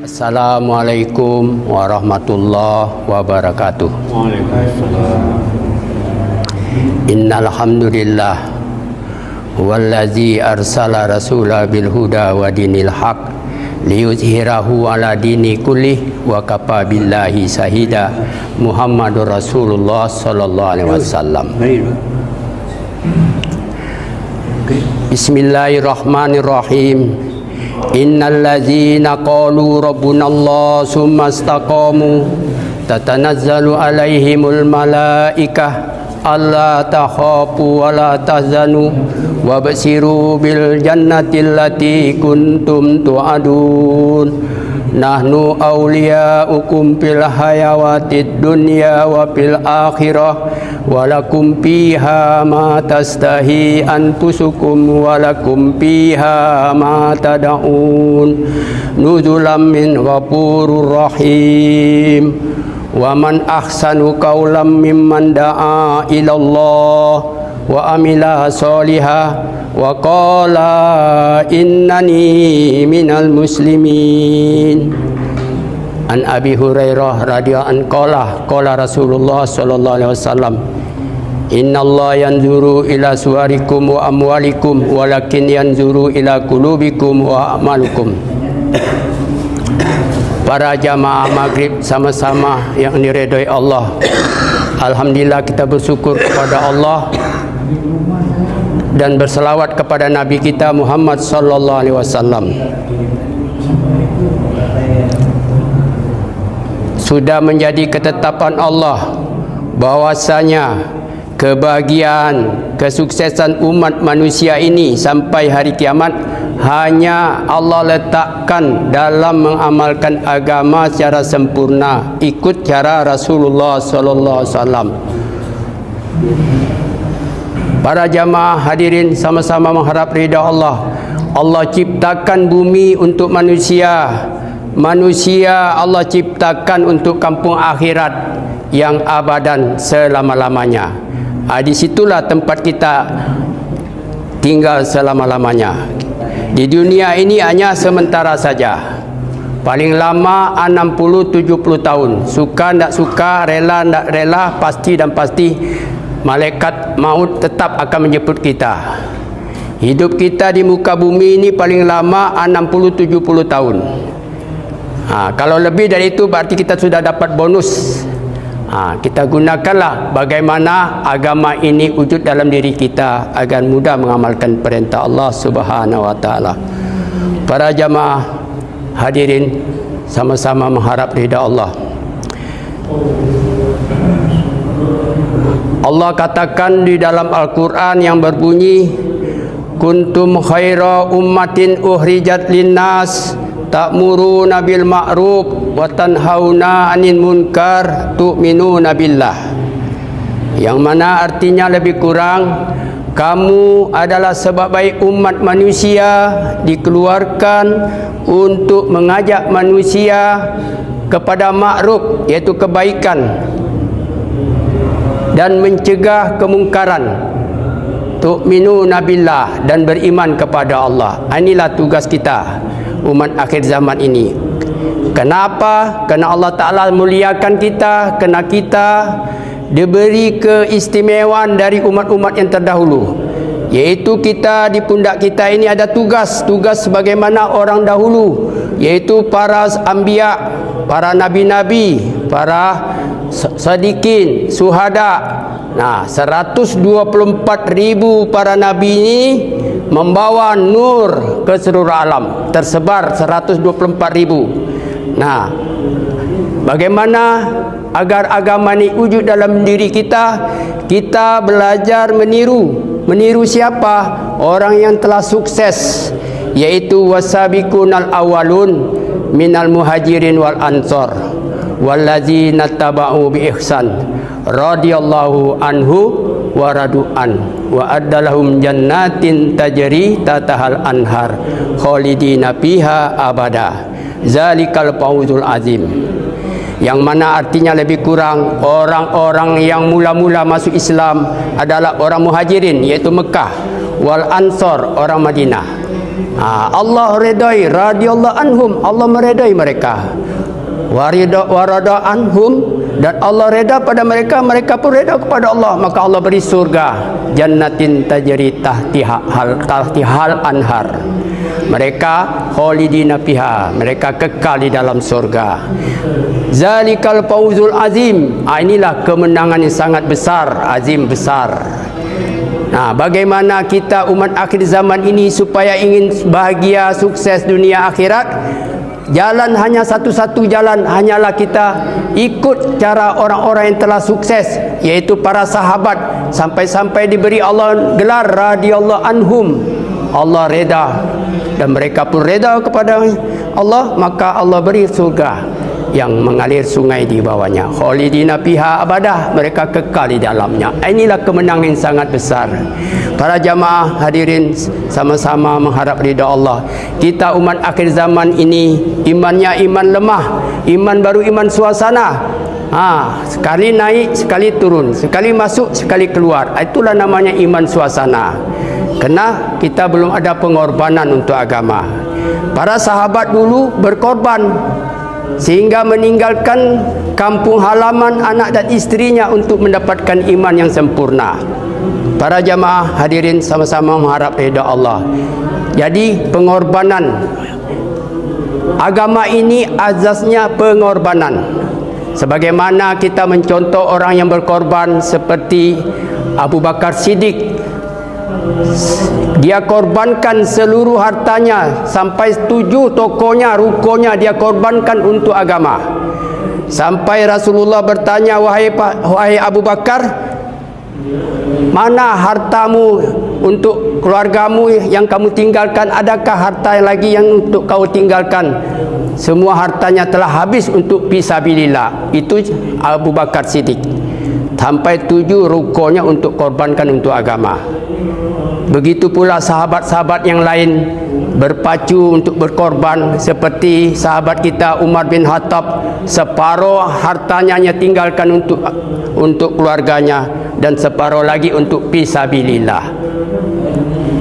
Assalamualaikum warahmatullahi wabarakatuh. Waalaikumsalam. Innal hamdulillah wallazi arsala rasula bil huda wa dinil haq liyuzhirahu ala dini kullih wa kafa billahi shahida. Muhammadur Rasulullah sallallahu alaihi wasallam. Bismillahirrahmanirrahim. Innal ladzina qalu rabbunallah summa istaqamu tatanazzalu alaihimul malaikah alla takhafu wa la tahzanu wabshiru bil jannati allati kuntum tu'adun. Nahnu awliya'ukum fil hayawatid dunya wa fil akhirah walakum fiha ma tastahi anfusukum walakum fiha ma tad'un nuzulam min ghafurur rahim. Wa man ahsanu qawlan mimman da'a ilallah wa amila solihah wa qala innani minal muslimin. An Abi Hurairah radhiyallahu anhu qala Rasulullah sallallahu alaihi wasallam, innallaha yanzuru ila suwarikum wa amwalikum walakin yanzuru ila qulubikum wa a'malukum. Para jamaah maghrib sama-sama yang diridhai Allah, alhamdulillah kita bersyukur kepada Allah dan berselawat kepada Nabi kita Muhammad sallallahu alaihi wasallam. Sudah menjadi ketetapan Allah bahwasanya kebahagiaan, kesuksesan umat manusia ini sampai hari kiamat hanya Allah letakkan dalam mengamalkan agama secara sempurna, ikut cara Rasulullah sallallahu alaihi wasallam. Para jamaah hadirin sama-sama mengharap ridha Allah. Allah ciptakan bumi untuk manusia. Manusia Allah ciptakan untuk kampung akhirat yang abadan selama-lamanya. Disitulah tempat kita tinggal selama-lamanya. Di dunia ini hanya sementara saja. Paling lama 60-70 tahun. Suka tak suka, rela tak rela, pasti dan pasti malaikat maut tetap akan menjemput kita. Hidup kita di muka bumi ini paling lama 60-70 tahun. Kalau lebih dari itu berarti kita sudah dapat bonus. Kita gunakanlah bagaimana agama ini wujud dalam diri kita agar mudah mengamalkan perintah Allah Subhanahu wa taala. Para jamaah hadirin sama-sama mengharap ridha Allah. Allah katakan di dalam Al-Quran yang berbunyi, kuntum khaira ummatin uhrijat linnas ta'muruna bil ma'ruf wa tanhauna 'anil munkar tu'minuna billah. Yang mana artinya lebih kurang, kamu adalah sebaik-baik umat manusia dikeluarkan untuk mengajak manusia kepada ma'ruf, iaitu kebaikan, dan mencegah kemungkaran, tu'minuna billah, dan beriman kepada Allah. Inilah tugas kita umat akhir zaman ini. Kenapa? Kerana Allah Ta'ala muliakan kita, kerana kita diberi keistimewaan dari umat-umat yang terdahulu, iaitu kita di pundak kita ini ada tugas sebagaimana orang dahulu, iaitu para anbiya, para nabi-nabi, para sadiqin, suhada. 124.000 para nabi ini membawa nur ke seluruh alam, tersebar 124.000. Bagaimana agar agama ini wujud dalam diri kita? Kita belajar meniru siapa? Orang yang telah sukses, yaitu wasabiqunal awalun minal muhajirin wal ansor wallazina taba'u bi ihsan radhiyallahu anhu wa radu'an wa addalahum jannatin tajri tatahal anhar khalidina fiha abada zalikal fawzul azim. Yang mana artinya lebih kurang, orang-orang yang mula-mula masuk Islam adalah orang muhajirin, yaitu Mekah, wal ansor, orang Madinah. Allah redai, radhiyallahu anhum, Allah meredai mereka. Warada anhum, dan Allah reda pada mereka, mereka pun reda kepada Allah. Maka Allah beri surga, jannatin tajri tahtihal anhar. Mereka khalidina fiha, mereka kekal di dalam surga. Zalikal fawzul azim. Inilah kemenangan yang sangat besar, azim besar. Bagaimana kita umat akhir zaman ini supaya ingin bahagia, sukses dunia akhirat? Jalan hanya satu-satu jalan, hanyalah kita ikut cara orang-orang yang telah sukses, yaitu para sahabat, sampai-sampai diberi Allah gelar radhiyallahu anhum. Allah reda dan mereka pun reda kepada Allah, maka Allah beri surga yang mengalir sungai di bawahnya. Khalidina fiha abadah, mereka kekal di dalamnya. Inilah kemenangan yang sangat besar. Para jamaah hadirin, sama-sama mengharap ridha Allah. Kita umat akhir zaman ini imannya iman lemah, iman baru iman suasana. Sekali naik, sekali turun, sekali masuk, sekali keluar. Itulah namanya iman suasana. Kerana kita belum ada pengorbanan untuk agama. Para sahabat dulu berkorban sehingga meninggalkan kampung halaman, anak dan istrinya untuk mendapatkan iman yang sempurna. Para jamaah hadirin, sama-sama mengharap ridha Allah. Jadi pengorbanan agama ini azasnya pengorbanan. Sebagaimana kita mencontoh orang yang berkorban seperti Abu Bakar Siddiq. Dia korbankan seluruh hartanya, sampai 7 tokonya, rukonya dia korbankan untuk agama. Sampai Rasulullah bertanya, wahai Abu Bakar, mana hartamu untuk keluargamu yang kamu tinggalkan? Adakah harta lagi yang untuk kau tinggalkan? Semua hartanya telah habis untuk fisabilillah. Itu Abu Bakar Siddiq. Sampai 7 rukonya untuk korbankan untuk agama. Begitu pula sahabat-sahabat yang lain berpacu untuk berkorban, seperti sahabat kita Umar bin Khattab, separuh hartanya tinggalkan untuk keluarganya dan separuh lagi untuk fisabilillah.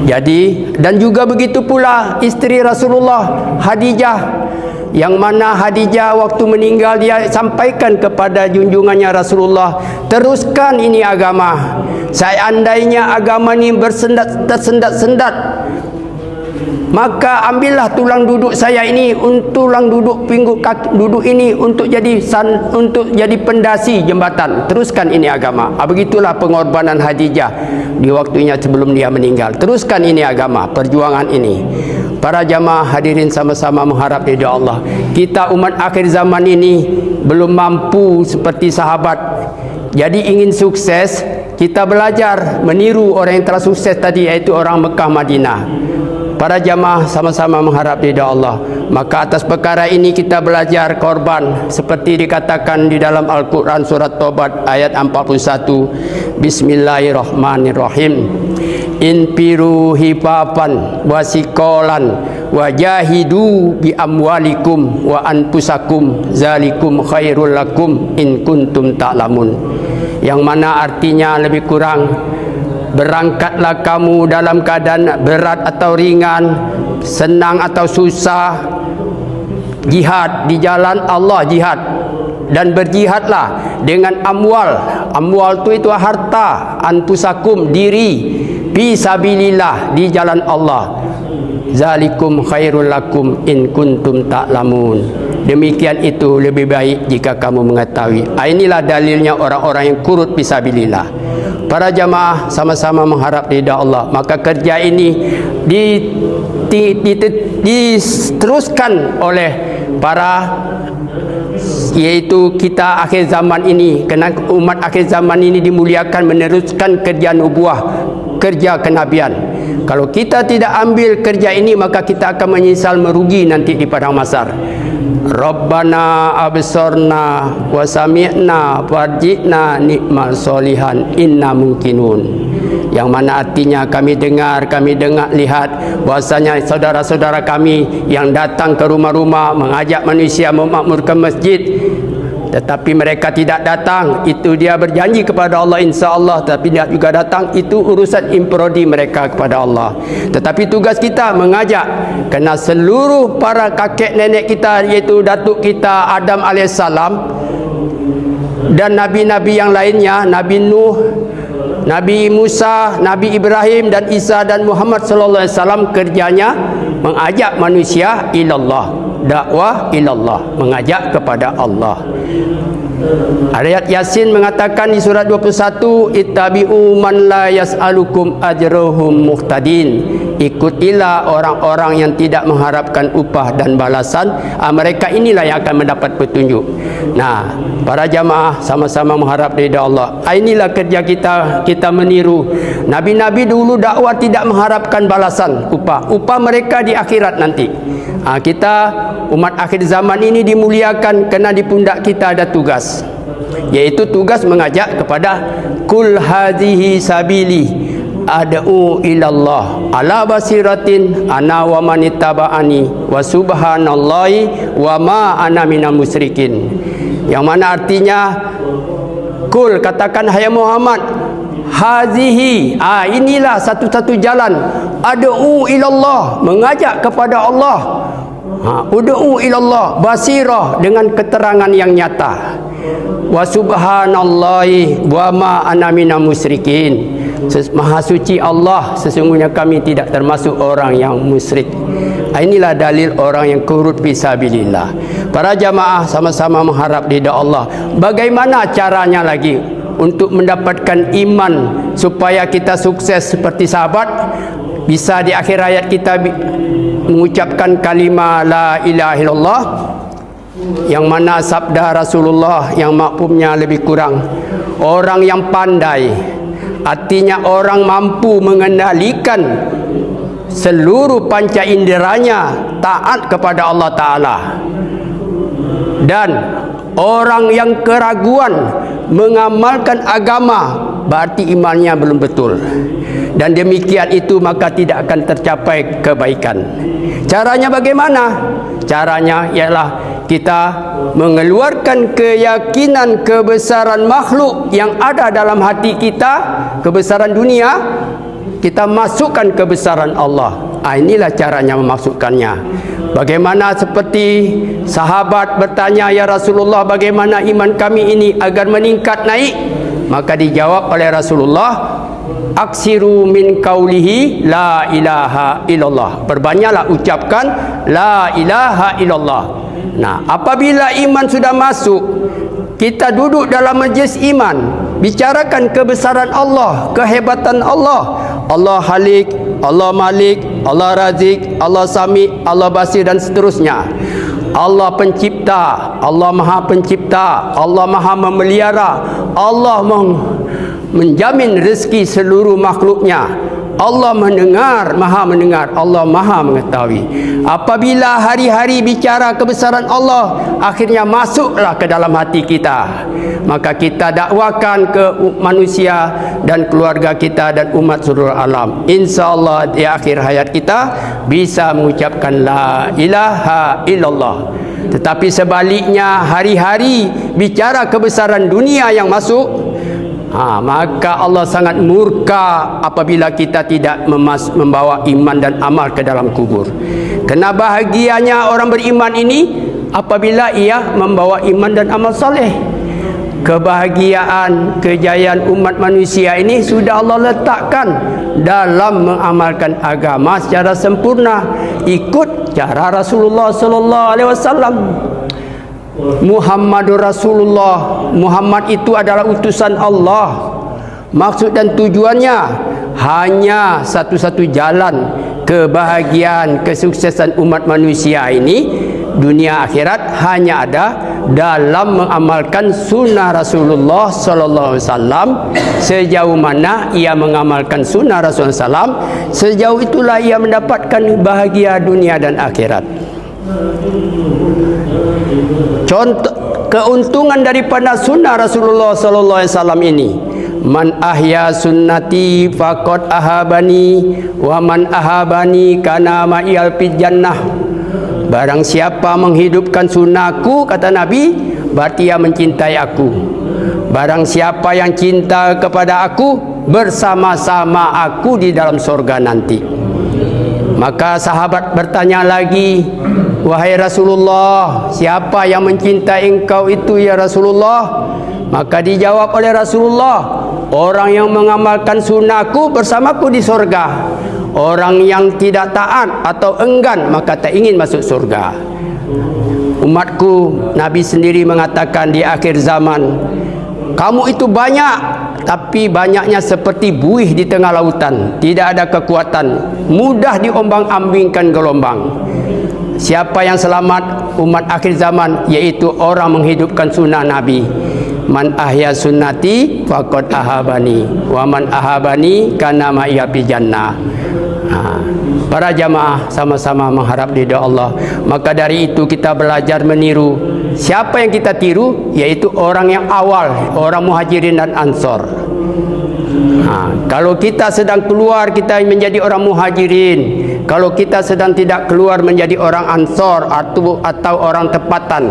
Jadi, dan juga begitu pula isteri Rasulullah Khadijah, yang mana Khadijah waktu meninggal dia sampaikan kepada junjungannya Rasulullah, teruskan ini agama. Seandainya agama ini tersendat-sendat, maka ambillah tulang duduk saya ini, tulang duduk pinggul kaki duduk ini untuk jadi pendasi jembatan. Teruskan ini agama. Begitulah pengorbanan Khadijah di waktunya sebelum dia meninggal. Teruskan ini agama, perjuangan ini. Para jamaah hadirin, sama-sama mengharap ridha Allah. Kita umat akhir zaman ini belum mampu seperti sahabat. Jadi ingin sukses, kita belajar meniru orang yang telah sukses tadi, yaitu orang Mekah Madinah. Para jamaah sama-sama mengharap ridha Allah. Maka atas perkara ini kita belajar korban, seperti dikatakan di dalam Al-Quran surat Taubat ayat 41. Bismillahirrahmanirrahim. Infiru hifafan wasikolan wajahidu bi amwalikum wa anfusakum zalikum khairul lakum in kuntum ta'lamun. Yang mana artinya lebih kurang, berangkatlah kamu dalam keadaan berat atau ringan, senang atau susah, jihad di jalan Allah, jihad, dan berjihadlah dengan amwal. Amwal itu harta, anfusakum diri, fisabilillah di jalan Allah. Zalikum khairul lakum in kuntum ta'lamun. Demikian itu lebih baik jika kamu mengetahui. Inilah dalilnya orang-orang yang kurut fisabilillah. Para jamaah sama-sama mengharap ridha Allah. Maka kerja ini diteruskan oleh para, yaitu kita akhir zaman ini. Kerana umat akhir zaman ini dimuliakan meneruskan kerja nubuah, kerja kenabian. Kalau kita tidak ambil kerja ini, maka kita akan menyesal merugi nanti di padang mahsyar. Rabbana absorna wa sami'na farji'na ni'mal solihan inna mungkinun. Yang mana artinya kami dengar lihat bahasanya saudara-saudara kami yang datang ke rumah-rumah mengajak manusia memakmurkan masjid, tetapi mereka tidak datang. Itu dia berjanji kepada Allah insya-Allah, tapi tidak juga datang. Itu urusan improdi mereka kepada Allah. Tetapi tugas kita mengajak, kerana seluruh para kakek nenek kita, iaitu datuk kita Adam alaihissalam dan nabi-nabi yang lainnya, Nabi Nuh, Nabi Musa, Nabi Ibrahim dan Isa dan Muhammad sallallahu alaihi wasallam, kerjanya mengajak manusia ilallah, dakwah ilallah, mengajak kepada Allah. Ayat Yasin mengatakan di surat 21, ittabi'u man la yas'alukum ajruhum muhtadin. Ikutilah orang-orang yang tidak mengharapkan upah dan balasan. Mereka inilah yang akan mendapat petunjuk. Nah, para jamaah sama-sama mengharap ridha Allah. Inilah kerja kita meniru nabi-nabi dulu. Dakwah tidak mengharapkan balasan upah. Upah mereka di akhirat nanti. Kita umat akhir zaman ini dimuliakan kerana di pundak kita ada tugas, yaitu tugas mengajak kepada kul hadhihi sabili ad'u ilallah ala basiratin ana wa man ittaba'ani wa subhanallahi wa ma ana minal musyrikin. Yang mana artinya, kul, katakan hai Muhammad, hazihi, inilah satu-satu jalan, ad'u ilallah, mengajak kepada Allah, ud'u ilallah, basirah, dengan keterangan yang nyata, wa subhanallahi wa ma ana minal musyrikin. Maha suci Allah, sesungguhnya kami tidak termasuk orang yang musyrik. Inilah dalil orang yang kurut fisabilillah. Para jamaah sama-sama mengharap ridha Allah. Bagaimana caranya lagi untuk mendapatkan iman supaya kita sukses seperti sahabat? Bisa di akhir hayat kita mengucapkan kalimah la ilaha illallah, yang mana sabda Rasulullah yang maklumnya lebih kurang, orang yang pandai, artinya orang mampu mengendalikan seluruh panca inderanya taat kepada Allah Ta'ala, dan orang yang keraguan mengamalkan agama, berarti imannya belum betul, dan demikian itu maka tidak akan tercapai kebaikan. Caranya bagaimana? Caranya ialah kita mengeluarkan keyakinan kebesaran makhluk yang ada dalam hati kita, kebesaran dunia, kita masukkan kebesaran Allah. Inilah caranya memasukkannya. Bagaimana seperti sahabat bertanya, ya Rasulullah, bagaimana iman kami ini agar meningkat naik? Maka dijawab oleh Rasulullah, aksiru min qaulihi la ilaha illallah. Perbanyaklah ucapkan la ilaha illallah. Nah, apabila iman sudah masuk, kita duduk dalam majlis iman, bicarakan kebesaran Allah, kehebatan Allah. Allah Halik, Allah Malik, Allah Razik, Allah Sami, Allah Basir dan seterusnya. Allah pencipta, Allah Maha Pencipta, Allah Maha Memelihara, Allah menjamin rezeki seluruh makhluknya, Allah mendengar, Maha mendengar, Allah Maha mengetahui. Apabila hari-hari bicara kebesaran Allah, akhirnya masuklah ke dalam hati kita, maka kita dakwakan ke manusia dan keluarga kita dan umat seluruh alam. InsyaAllah di akhir hayat kita bisa mengucapkan la ilaha illallah. Tetapi sebaliknya, hari-hari bicara kebesaran dunia yang masuk, maka Allah sangat murka apabila kita tidak membawa iman dan amal ke dalam kubur. Kerana bahagianya orang beriman ini apabila ia membawa iman dan amal soleh. Kebahagiaan, kejayaan umat manusia ini sudah Allah letakkan dalam mengamalkan agama secara sempurna, ikut cara Rasulullah sallallahu alaihi wasallam. Muhammadur Rasulullah, Muhammad itu adalah utusan Allah. Maksud dan tujuannya hanya satu-satu jalan kebahagiaan, kesuksesan umat manusia ini dunia akhirat hanya ada dalam mengamalkan sunnah Rasulullah sallallahu alaihi wasallam. Sejauh mana ia mengamalkan sunnah Rasulullah sallallahu alaihi wasallam, sejauh itulah ia mendapatkan bahagia dunia dan akhirat. Contoh keuntungan daripada sunnah Rasulullah sallallahu alaihi wasallam ini, man ahya sunnati faqad ahabani wa man ahabani kana ma'iyal fil jannah. Barang siapa menghidupkan sunnahku, kata Nabi, berarti ia mencintai aku. Barang siapa yang cinta kepada aku, bersama-sama aku di dalam surga nanti. Maka sahabat bertanya lagi, wahai Rasulullah, siapa yang mencintai engkau itu ya Rasulullah? Maka dijawab oleh Rasulullah, orang yang mengamalkan sunnahku bersamaku di surga. Orang yang tidak taat atau enggan maka tak ingin masuk surga. Umatku, Nabi sendiri mengatakan di akhir zaman, kamu itu banyak, tapi banyaknya seperti buih di tengah lautan, tidak ada kekuatan, mudah diombang-ambingkan gelombang. Siapa yang selamat umat akhir zaman, yaitu orang menghidupkan sunnah Nabi. Man ahya sunnati faqad ahabani wa man ahabani kana ma'iya fi jannah. Para jamaah sama-sama mengharap ridha Allah. Maka dari itu kita belajar meniru. Siapa yang kita tiru? Yaitu orang yang awal, orang Muhajirin dan Ansor. Kalau kita sedang keluar, kita menjadi orang Muhajirin. Kalau kita sedang tidak keluar, menjadi orang Ansor atau orang tempatan.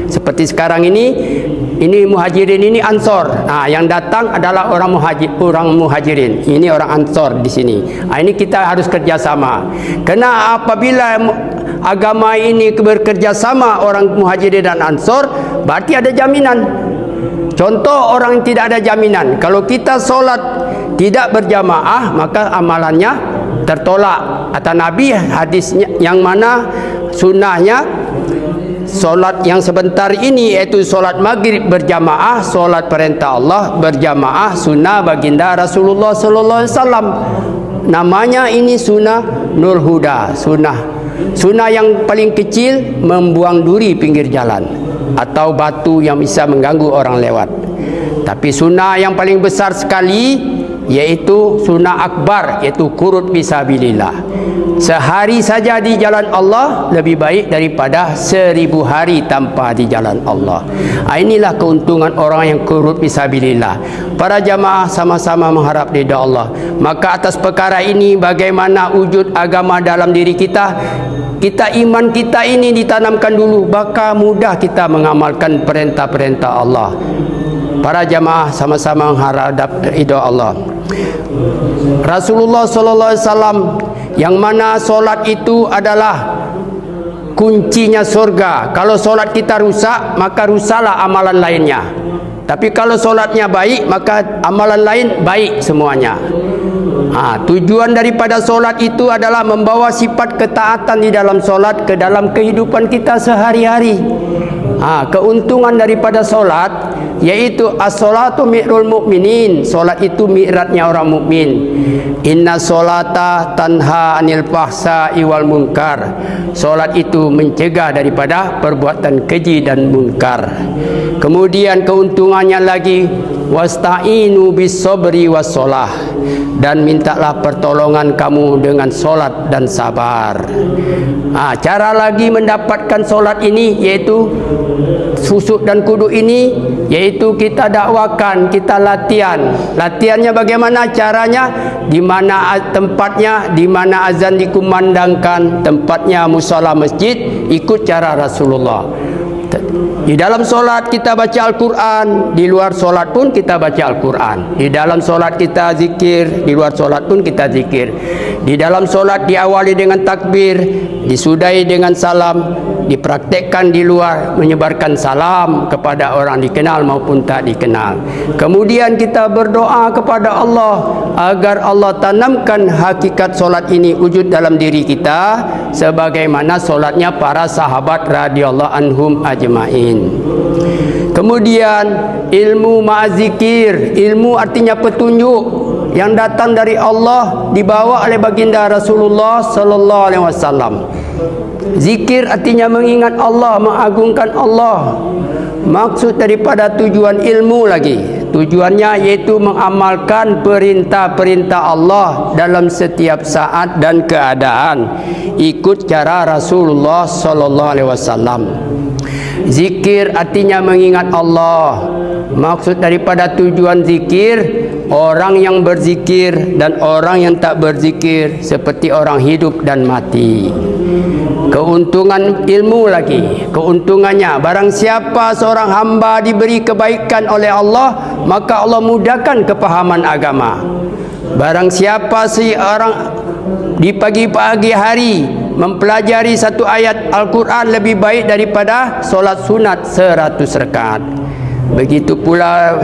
Seperti sekarang ini Muhajirin, ini Ansor. Yang datang adalah orang Muhajirin. Ini orang Ansor di sini. Ini kita harus kerjasama. Karena apabila agama ini bekerjasama orang Muhajirin dan Ansor, berarti ada jaminan. Contoh orang yang tidak ada jaminan. Kalau kita solat tidak berjamaah, maka amalannya tertolak. Kata Nabi, hadisnya yang mana sunnahnya solat yang sebentar ini, yaitu solat maghrib berjamaah, solat perintah Allah berjamaah, sunnah baginda Rasulullah sallallahu alaihi wasallam. Namanya ini sunnah Nur Huda, sunnah yang paling kecil membuang duri pinggir jalan atau batu yang bisa mengganggu orang lewat. Tapi sunnah yang paling besar sekali yaitu sunnah akbar, yaitu qunut fisabilillah. Sehari saja di jalan Allah lebih baik daripada 1000 hari tanpa di jalan Allah. Inilah keuntungan orang yang qunut fisabilillah. Para jamaah sama-sama mengharap ridha Allah. Maka atas perkara ini, bagaimana wujud agama dalam diri kita? Iman kita ini ditanamkan dulu, maka mudah kita mengamalkan perintah-perintah Allah. Para jamaah sama-sama mengharap ridha Allah. Rasulullah sallallahu alaihi wasallam, yang mana solat itu adalah kuncinya surga. Kalau solat kita rusak, maka rusaklah amalan lainnya. Tapi kalau solatnya baik, maka amalan lain baik semuanya. Tujuan daripada solat itu adalah membawa sifat ketaatan di dalam solat ke dalam kehidupan kita sehari-hari. Keuntungan daripada solat yaitu as-salatu mi'rul mu'minin. Solat itu mi'ratnya orang mukmin. Inna solata tanha anil fahsai wal munkar. Solat itu mencegah daripada perbuatan keji dan munkar. Kemudian keuntungannya lagi, wasta'inu bis sabri was solah, dan mintalah pertolongan kamu dengan solat dan sabar. Cara lagi mendapatkan solat ini yaitu susuk dan kudu ini, yaitu kita dakwakan, kita latihan. Latihannya bagaimana caranya? Di mana tempatnya, di mana azan dikumandangkan, tempatnya musala masjid, ikut cara Rasulullah. Di dalam solat kita baca Al-Quran, di luar solat pun kita baca Al-Quran. Di dalam solat kita zikir, di luar solat pun kita zikir. Di dalam solat diawali dengan takbir, disudahi dengan salam, dipraktekkan di luar menyebarkan salam kepada orang dikenal maupun tak dikenal. Kemudian kita berdoa kepada Allah agar Allah tanamkan hakikat solat ini wujud dalam diri kita sebagaimana solatnya para sahabat radhiyallahu anhum ajmain. Kemudian ilmu ma'azikir, ilmu artinya petunjuk yang datang dari Allah dibawa oleh baginda Rasulullah sallallahu alaihi wasallam. Zikir artinya mengingat Allah, mengagungkan Allah. Maksud daripada tujuan ilmu lagi, tujuannya yaitu mengamalkan perintah-perintah Allah dalam setiap saat dan keadaan, ikut cara Rasulullah sallallahu alaihi wasallam. Zikir artinya mengingat Allah. Maksud daripada tujuan zikir, orang yang berzikir dan orang yang tak berzikir seperti orang hidup dan mati. Keuntungan ilmu lagi, keuntungannya, barang siapa seorang hamba diberi kebaikan oleh Allah, maka Allah mudahkan kepahaman agama. Barang siapa seorang di pagi-pagi hari mempelajari satu ayat Al-Quran lebih baik daripada solat sunat 100 rakaat. Begitu pula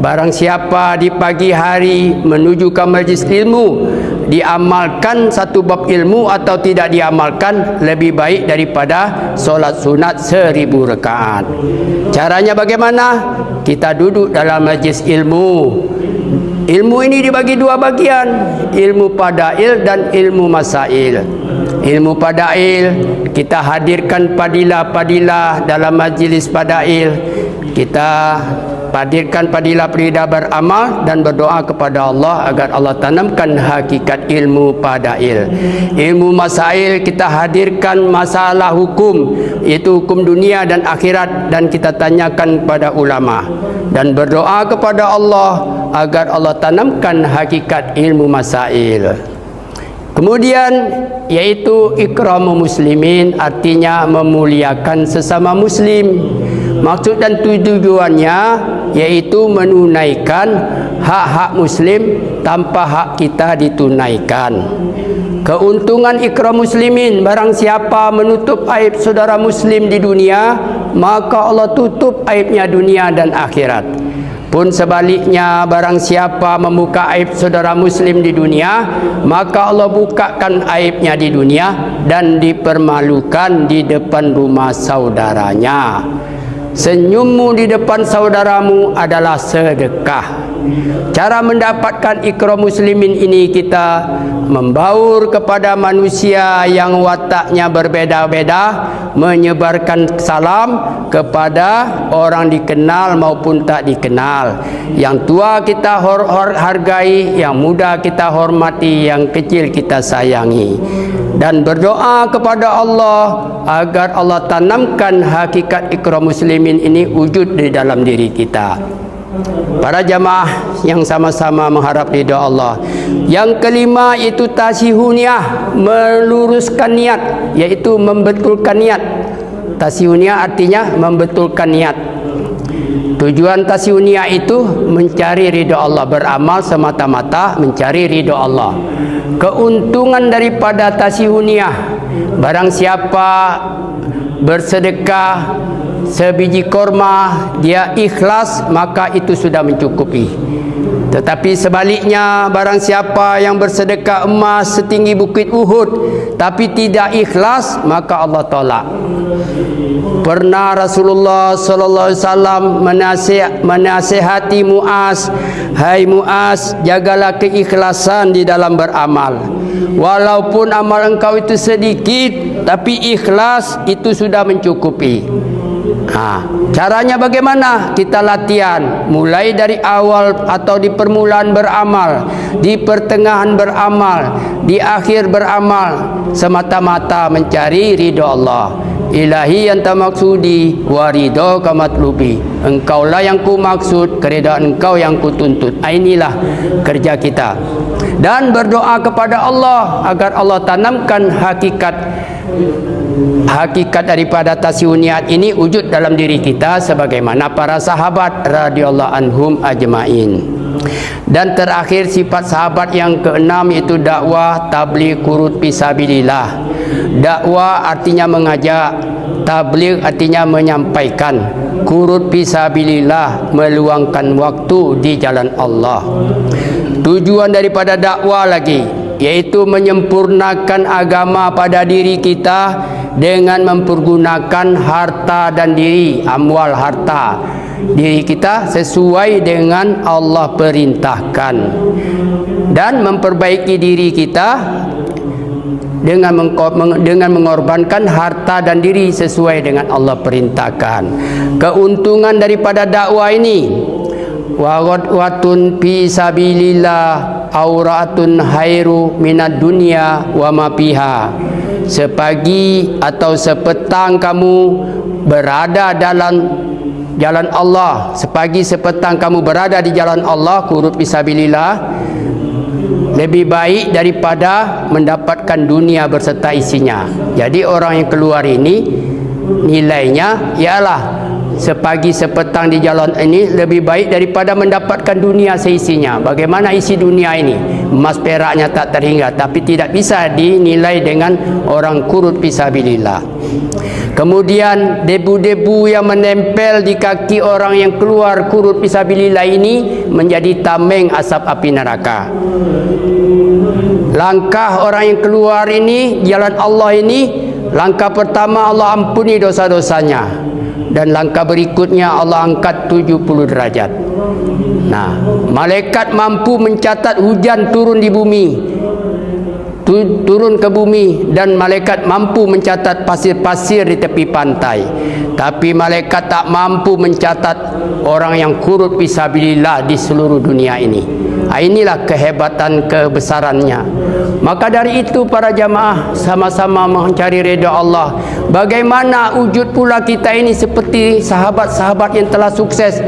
barang siapa di pagi hari menuju ke majlis ilmu, diamalkan satu bab ilmu atau tidak diamalkan lebih baik daripada solat sunat 1000 rakaat. Caranya bagaimana? Kita duduk dalam majlis ilmu. Ilmu ini dibagi dua bagian, ilmu padail dan ilmu masail. Ilmu padail, kita hadirkan padilah-padilah dalam majlis padail. Kita hadirkan padilah-padilah beramal dan berdoa kepada Allah agar Allah tanamkan hakikat ilmu padail. Ilmu masail, kita hadirkan masalah hukum, iaitu hukum dunia dan akhirat, dan kita tanyakan kepada ulama dan berdoa kepada Allah agar Allah tanamkan hakikat ilmu masail. Kemudian yaitu ikramu muslimin, artinya memuliakan sesama muslim. Maksud dan tujuannya yaitu menunaikan hak-hak muslim tanpa hak kita ditunaikan. Keuntungan ikram muslimin, barang siapa menutup aib saudara muslim di dunia, maka Allah tutup aibnya dunia dan akhirat. Pun sebaliknya, barang siapa membuka aib saudara muslim di dunia, maka Allah bukakan aibnya di dunia dan dipermalukan di depan rumah saudaranya. Senyummu di depan saudaramu adalah sedekah. Cara mendapatkan ikram muslimin ini, kita membaur kepada manusia yang wataknya berbeda-beda, menyebarkan salam kepada orang dikenal maupun tak dikenal. Yang tua kita hargai, yang muda kita hormati, yang kecil kita sayangi. Dan berdoa kepada Allah agar Allah tanamkan hakikat ikram muslimin ini wujud di dalam diri kita. Para jamaah yang sama-sama mengharap ridha Allah. Yang kelima itu tasihuniyah, meluruskan niat, iaitu membetulkan niat. Tasihuniyah artinya membetulkan niat. Tujuan tasihuniyah itu mencari ridha Allah, beramal semata-mata mencari ridha Allah. Keuntungan daripada tasihuniyah, barang siapa bersedekah sebiji korma, dia ikhlas, maka itu sudah mencukupi. Tetapi sebaliknya, barang siapa yang bersedekah emas setinggi bukit Uhud tapi tidak ikhlas, maka Allah tolak. Pernah Rasulullah sallallahu alaihi wasallam menasihati Muaz, "Hai Muaz, jagalah keikhlasan di dalam beramal. Walaupun amal engkau itu sedikit, tapi ikhlas itu sudah mencukupi." Caranya bagaimana? Kita latihan mulai dari awal atau di permulaan beramal, di pertengahan beramal, di akhir beramal, semata-mata mencari ridha Allah. Ilahi anta maksudi wa ridhaka matlubi. Engkaulah yang ku maksud, keridhaan engkau yang ku tuntut. Inilah kerja kita. Dan berdoa kepada Allah agar Allah tanamkan hakikat daripada tasihuniyat ini wujud dalam diri kita sebagaimana para sahabat radhiyallahu anhum ajmain. Dan terakhir, sifat sahabat yang keenam yaitu dakwah tabligh qurut fisabilillah. Dakwah artinya mengajak, tabligh artinya menyampaikan, qurut fisabilillah meluangkan waktu di jalan Allah. Tujuan daripada dakwah lagi yaitu menyempurnakan agama pada diri kita dengan mempergunakan harta dan diri, amwal harta diri kita sesuai dengan Allah perintahkan, dan memperbaiki diri kita dengan mengorbankan harta dan diri sesuai dengan Allah perintahkan. Keuntungan daripada dakwah ini, watun fi sabilillah auratun khairu minad dunya wa ma fiha. Sepagi atau sepetang kamu berada dalam jalan Allah, sepagi sepetang kamu berada di jalan Allah, qurut fi sabilillah, lebih baik daripada mendapatkan dunia berserta isinya. Jadi orang yang keluar ini nilainya ialah sepagi sepetang di jalan ini lebih baik daripada mendapatkan dunia seisinya. Bagaimana isi dunia ini? Emas peraknya tak terhingga, tapi tidak bisa dinilai dengan orang kurut fisabilillah. Kemudian debu-debu yang menempel di kaki orang yang keluar kurut fisabilillah ini menjadi tameng asap api neraka. Langkah orang yang keluar ini, jalan Allah ini, langkah pertama Allah ampuni dosa-dosanya. Dan langkah berikutnya Allah angkat 70 derajat. Nah, malaikat mampu mencatat hujan turun di bumi, turun ke bumi, dan malaikat mampu mencatat pasir-pasir di tepi pantai. Tapi malaikat tak mampu mencatat orang yang kurut fisabilillah di seluruh dunia ini. Inilah kehebatan kebesarannya. Maka dari itu para jamaah sama-sama mencari redha Allah. Bagaimana wujud pula kita ini seperti sahabat-sahabat yang telah sukses,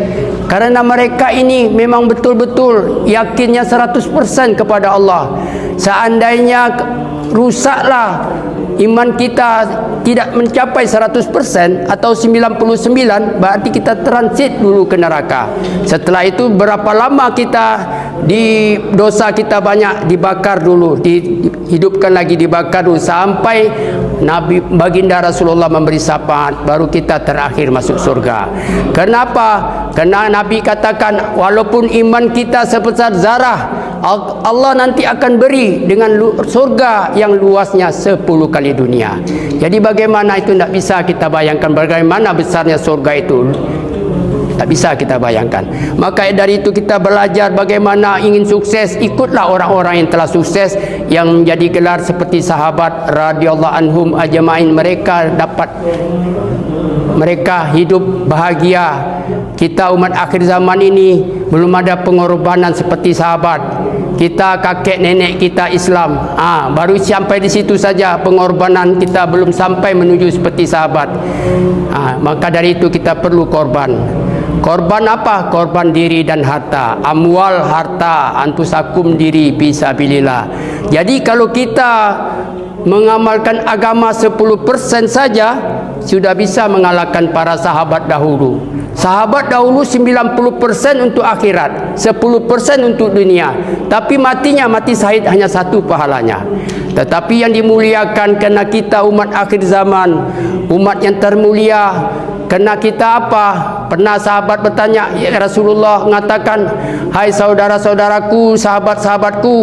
karena mereka ini memang betul-betul yakinnya 100% kepada Allah. Seandainya rusaklah iman kita tidak mencapai 100% atau 99, berarti kita transit dulu ke neraka. Setelah itu berapa lama kita di dosa kita banyak dibakar dulu, dihidupkan lagi, dibakar dulu sampai Nabi baginda Rasulullah memberi syafaat, baru kita terakhir masuk surga. Kenapa? Karena Nabi katakan walaupun iman kita sebesar zarah, Allah nanti akan beri dengan surga yang luasnya 10 kali dunia. Jadi bagaimana itu tidak bisa kita bayangkan bagaimana besarnya surga itu. Tak bisa kita bayangkan. Maka dari itu kita belajar bagaimana ingin sukses, ikutlah orang-orang yang telah sukses, yang menjadi gelar seperti sahabat radhiyallahu anhum ajmain. Mereka hidup bahagia. Kita umat akhir zaman ini belum ada pengorbanan seperti sahabat. Kita kakek nenek kita Islam, baru sampai di situ saja pengorbanan kita, belum sampai menuju seperti sahabat. Maka dari itu kita perlu korban. Korban apa? Korban diri dan harta. Amwal, harta, antusakum diri fisabilillah. Jadi kalau kita mengamalkan agama 10% saja sudah bisa mengalahkan para sahabat dahulu. Sahabat dahulu 90% untuk akhirat, 10% untuk dunia. Tapi matinya mati syahid hanya 1 pahalanya. Tetapi yang dimuliakan karena kita umat akhir zaman, umat yang termulia. Karena kita apa? Pernah sahabat bertanya, ya Rasulullah mengatakan, hai saudara-saudaraku, sahabat-sahabatku,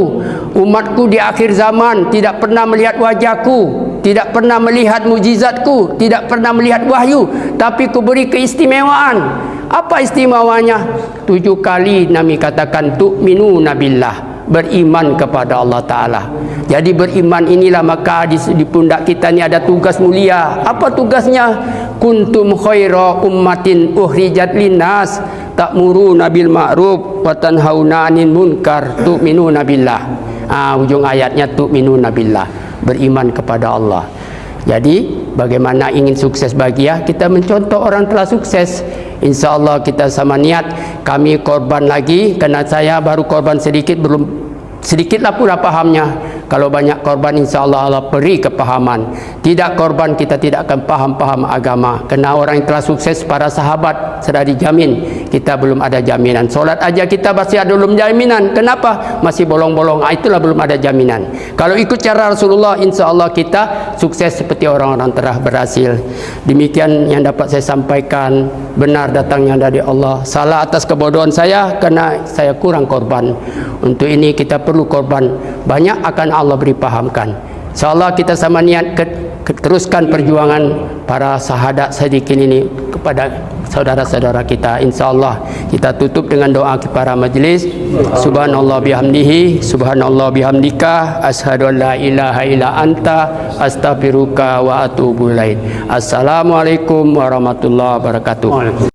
umatku di akhir zaman tidak pernah melihat wajahku, tidak pernah melihat mujizatku, tidak pernah melihat wahyu, tapi kuberi keistimewaan. Apa istimewanya? 7 kali Nabi katakan tu'minuna billah, beriman kepada Allah Ta'ala. Jadi beriman inilah, maka di pundak kita ni ada tugas mulia. Apa tugasnya? Kuntum khaira ummatin ukhrijat linnas ta'muruna bil ma'ruf wa tanhauna 'anil munkar tu'minuna billah. Ujung ayatnya tu'minuna billah, beriman kepada Allah. Jadi bagaimana ingin sukses bahagia, kita mencontoh orang telah sukses. InsyaAllah kita sama niat. Kami korban lagi, kerana saya baru korban sedikit, belum sedikitlah pula pahamnya. Kalau banyak korban, insyaAllah Allah beri kepahaman. Tidak korban, kita tidak akan paham agama. Kerana orang yang telah sukses, para sahabat sudah dijamin. Kita belum ada jaminan. Solat aja kita masih ada belum jaminan. Kenapa? Masih bolong-bolong. Itulah belum ada jaminan. Kalau ikut cara Rasulullah, insyaAllah kita sukses seperti orang-orang telah berhasil. Demikian yang dapat saya sampaikan. Benar datangnya dari Allah. Salah atas kebodohan saya kerana saya kurang korban. Untuk ini kita perlu korban. Banyak akan Allah beri pahamkan. InsyaAllah kita sama niat teruskan perjuangan para sahadat sadiqin ini kepada saudara-saudara kita. InsyaAllah kita tutup dengan doa kepada majlis. Subhanallah bihamdihi, subhanallah bihamdika, ashhadu an la ilaha illa anta, astaghfiruka wa atubu ilaik. Assalamualaikum warahmatullahi wabarakatuh.